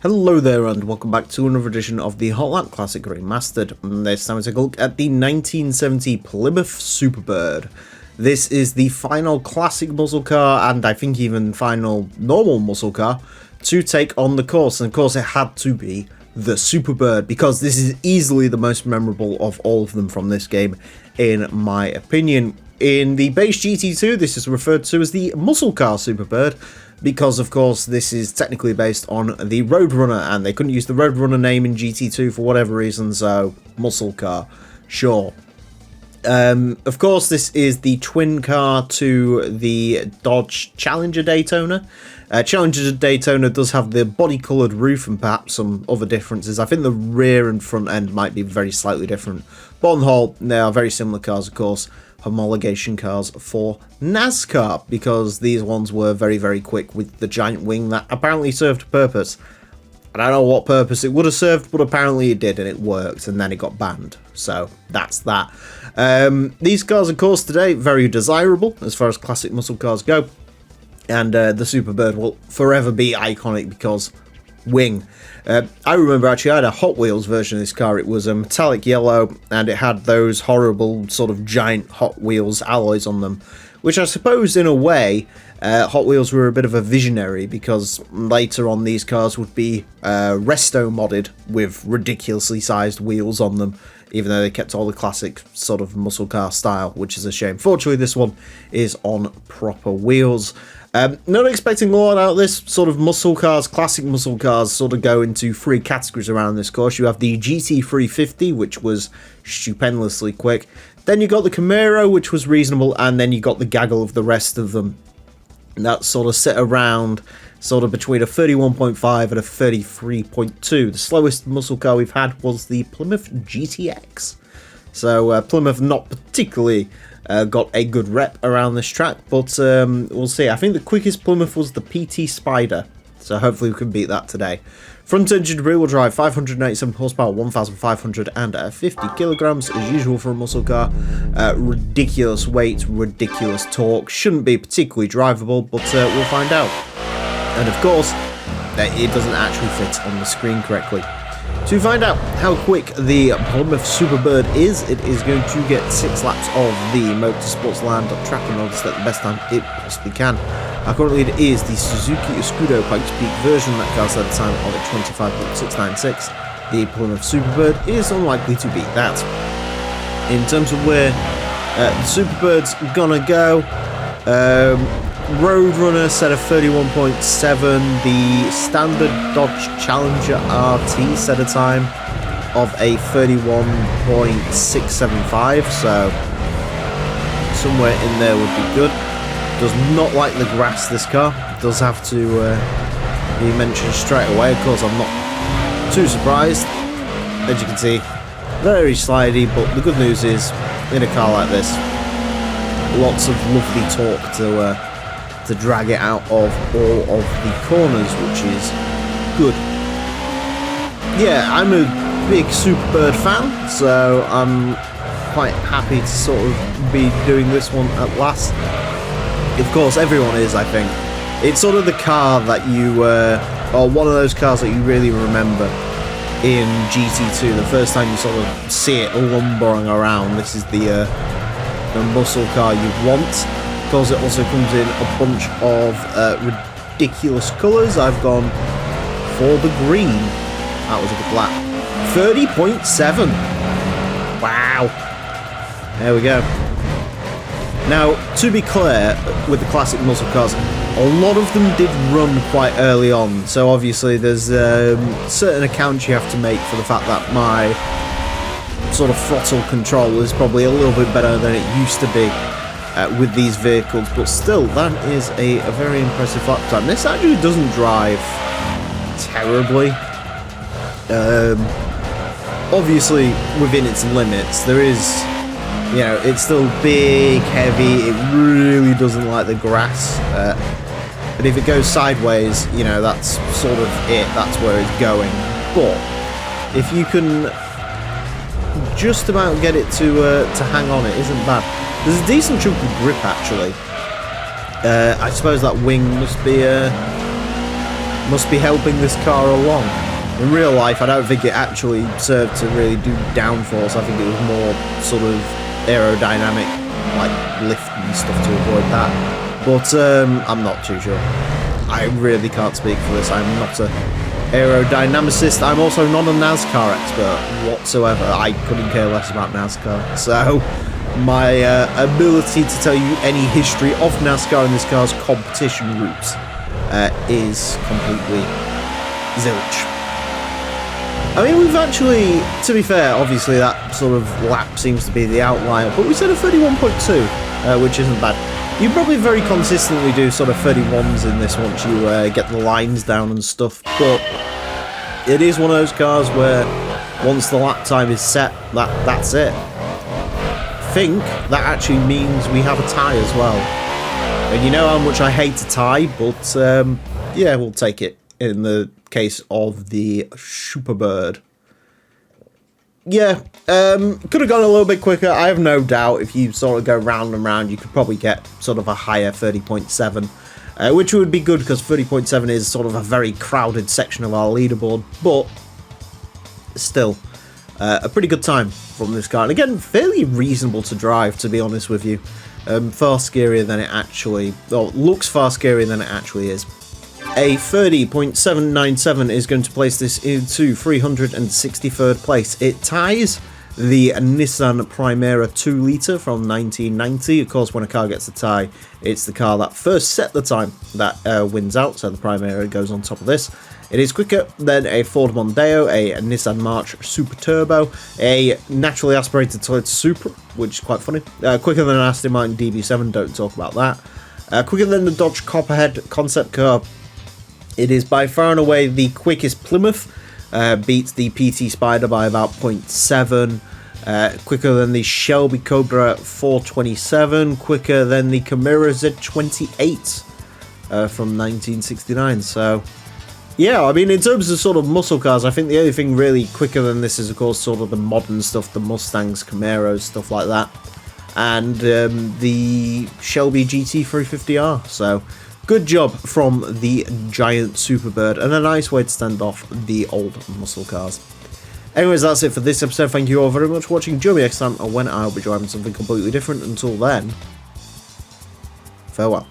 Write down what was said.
Hello there and welcome back to another edition of the Hot Lap Classic Remastered. This time we take a look at the 1970 Plymouth Superbird. This is the final classic muscle car and I think even final normal muscle car to take on the course. And of course it had to be the Superbird because this is easily the most memorable of all of them from this game in my opinion. In the base GT2 this is referred to as the muscle car Superbird, because of course this is technically based on the Roadrunner and they couldn't use the Roadrunner name in GT2 for whatever reason, so muscle car, sure. Of course this is the twin car to the Dodge Challenger Daytona. Challenger Daytona does have the body coloured roof and perhaps some other differences. I think the rear and front end might be very slightly different, but on the whole they are very similar cars, of course. Homologation cars for NASCAR, because these ones were very quick with the giant wing that apparently served a purpose. I don't know what purpose it would have served, but apparently it did and it worked, and then it got banned. So that's that. These cars, of course, today very desirable as far as classic muscle cars go, and the Superbird will forever be iconic because wing. I remember actually I had a Hot Wheels version of this car. It was a metallic yellow and it had those horrible sort of giant Hot Wheels alloys on them, which I suppose in a way Hot Wheels were a bit of a visionary, because later on these cars would be resto modded with ridiculously sized wheels on them, even though they kept all the classic sort of muscle car style, which is a shame. Fortunately this one is on proper wheels. Not expecting a lot out of this. Sort of muscle cars, classic muscle cars sort of go into three categories around this course. You have the GT350, which was stupendously quick. Then you got the Camaro, which was reasonable, and then you got the gaggle of the rest of them. And that sort of sit around sort of between a 31.5 and a 33.2. The slowest muscle car we've had was the Plymouth GTX. So Plymouth not particularly got a good rep around this track, but we'll see. I think the quickest Plymouth was the PT Spider, so hopefully we can beat that today. Front-engine rear-wheel drive, 587 horsepower, 1,550 kilograms, as usual for a muscle car. Ridiculous weight, ridiculous torque. Shouldn't be particularly drivable, but we'll find out. And of course, it doesn't actually fit on the screen correctly. To find out how quick the Plymouth Superbird is, it is going to get 6 laps of the Motorsports Land track in order to get the best time it possibly can. Currently it is the Suzuki Escudo Pikes Peak version that cars at a time of 25.696. The Plymouth Superbird is unlikely to beat that. In terms of where the Superbird's gonna go, Roadrunner set a 31.7, the standard Dodge Challenger RT set a time of a 31.675, so somewhere in there would be good. Does not like the grass, this car. Does have to be mentioned straight away. Of course I'm not too surprised. As you can see, very slidey, but the good news is, in a car like this, lots of lovely torque to drag it out of all of the corners, which is good. Yeah, I'm a big Superbird fan, so I'm quite happy to sort of be doing this one at last. Of course, everyone is, I think. It's sort of the car that you, or one of those cars that you really remember in GT2. The first time you sort of see it lumbering around, this is the muscle car you want. Because it also comes in a bunch of ridiculous colours. I've gone for the green. That was a good lap. 30.7. Wow. There we go. Now, to be clear, with the classic muscle cars, a lot of them did run quite early on. So obviously there's certain accounts you have to make for the fact that my sort of throttle control is probably a little bit better than it used to be. With these vehicles, but still, that is a very impressive lap time. This actually doesn't drive terribly. Obviously, within its limits, there is, you know, it's still big, heavy, it really doesn't like the grass. But if it goes sideways, you know, that's sort of it, that's where it's going. But if you can just about get it to hang on, it isn't bad. There's a decent chunk of grip, actually. I suppose that wing must be must be helping this car along. In real life, I don't think it actually served to really do downforce. I think it was more sort of aerodynamic, like lift and stuff to avoid that. But I'm not too sure. I really can't speak for this. I'm not a aerodynamicist. I'm also not a NASCAR expert whatsoever. I couldn't care less about NASCAR. So my ability to tell you any history of NASCAR and this car's competition routes is completely zilch. I mean, we've actually, to be fair, obviously that sort of lap seems to be the outlier, but we said a 31.2, which isn't bad. You probably very consistently do sort of 31s in this once you get the lines down and stuff, but it is one of those cars where once the lap time is set, that's it. I think that actually means we have a tie as well. And you know how much I hate a tie, but yeah, we'll take it in the case of the Superbird. Yeah, could have gone a little bit quicker. I have no doubt if you sort of go round and round, you could probably get sort of a higher 30.7, which would be good because 30.7 is sort of a very crowded section of our leaderboard, but still a pretty good time from this car. And again, fairly reasonable to drive, to be honest with you. Far scarier than it actually, well, looks far scarier than it actually is. A 30.797 is going to place this into 363rd place. It ties the Nissan Primera 2-litre from 1990. Of course, when a car gets a tie, it's the car that first set the time that wins out, so the Primera goes on top of this. It is quicker than a Ford Mondeo, a Nissan March Super Turbo, a naturally aspirated Toyota Supra, which is quite funny, quicker than an Aston Martin DB7, don't talk about that, quicker than the Dodge Copperhead concept car. It is by far and away the quickest Plymouth, beats the PT Spider by about 0.7, quicker than the Shelby Cobra 427, quicker than the Camaro Z28 from 1969. So, yeah, I mean, in terms of sort of muscle cars, I think the only thing really quicker than this is, of course, sort of the modern stuff, the Mustangs, Camaros, stuff like that, and the Shelby GT350R. So, good job from the giant Superbird, and a nice way to stand off the old muscle cars. Anyways, that's it for this episode. Thank you all very much for watching. Join me next time when I'll be driving something completely different. Until then, farewell.